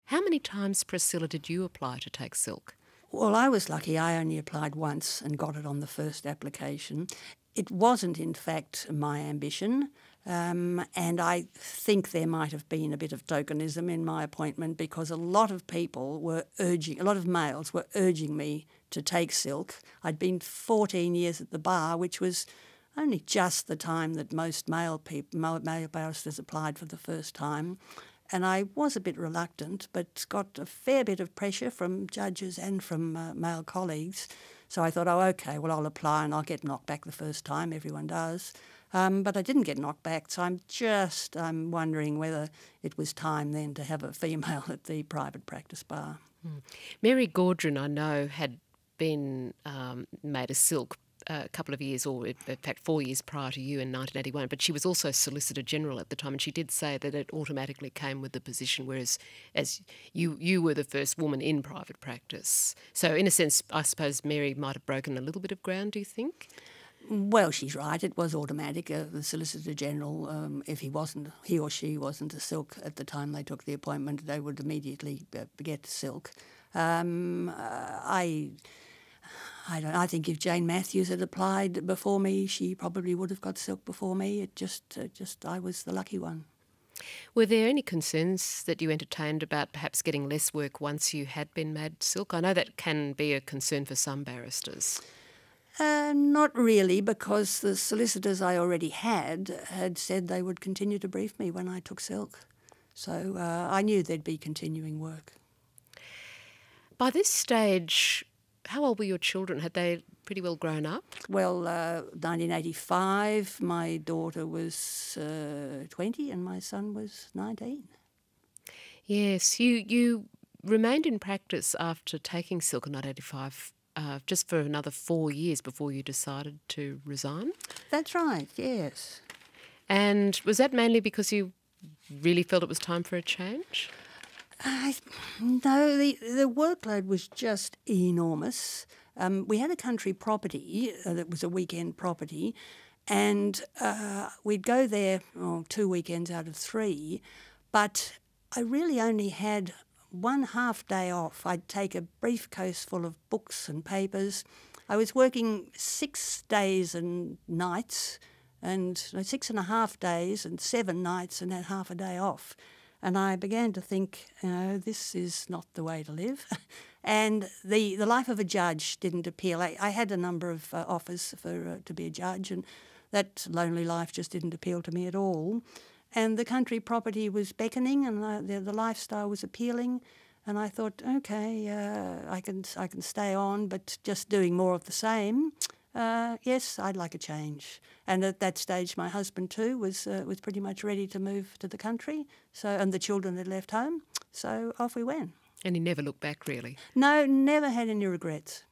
How many times, Priscilla, did you apply to take silk? Well, I was lucky. I only applied once and got it on the first application. It wasn't, in fact, my ambition, and I think there might have been a bit of tokenism in my appointment because a lot of males were urging me to take silk. I'd been 14 years at the bar, which was only just the time that most male barristers applied for the first time. And I was a bit reluctant, but got a fair bit of pressure from judges and from male colleagues. So I thought, oh, OK, well, I'll apply and I'll get knocked back the first time. Everyone does. But I didn't get knocked back, so I'm wondering whether it was time then to have a female at the private practice bar. Mary Gaudron, I know, had been made a silk a couple of years, or in fact 4 years prior to you in 1981, but she was also Solicitor General at the time, and she did say that it automatically came with the position, whereas as you were the first woman in private practice. So in a sense, I suppose Mary might have broken a little bit of ground, do you think? Well, she's right. It was automatic. The Solicitor General, if he or she wasn't a silk at the time they took the appointment, they would immediately get silk. I think if Jane Matthews had applied before me, she probably would have got silk before me. I was the lucky one. Were there any concerns that you entertained about perhaps getting less work once you had been made silk? I know that can be a concern for some barristers. Not really, because the solicitors I already had said they would continue to brief me when I took silk. So I knew there'd be continuing work. By this stage, how old were your children? Had they pretty well grown up? Well, 1985, my daughter was 20 and my son was 19. Yes, you remained in practice after taking silk in 1985 just for another 4 years before you decided to resign? That's right, yes. And was that mainly because you really felt it was time for a change? No, the workload was just enormous. We had a country property that was a weekend property, and we'd go there 2 weekends out of 3, but I really only had 1/2 day off. I'd take a briefcase full of books and papers. I was working 6 days and nights, and 6.5 days and 7 nights, and had half a day off. And I began to think, this is not the way to live. And the life of a judge didn't appeal. I had a number of offers to be a judge, and that lonely life just didn't appeal to me at all. And the country property was beckoning, and the lifestyle was appealing. And I thought, OK, I can stay on, but just doing more of the same. Yes, I'd like a change. And at that stage, my husband too was pretty much ready to move to the country. And the children had left home, so off we went. And he never looked back, really? No, never had any regrets.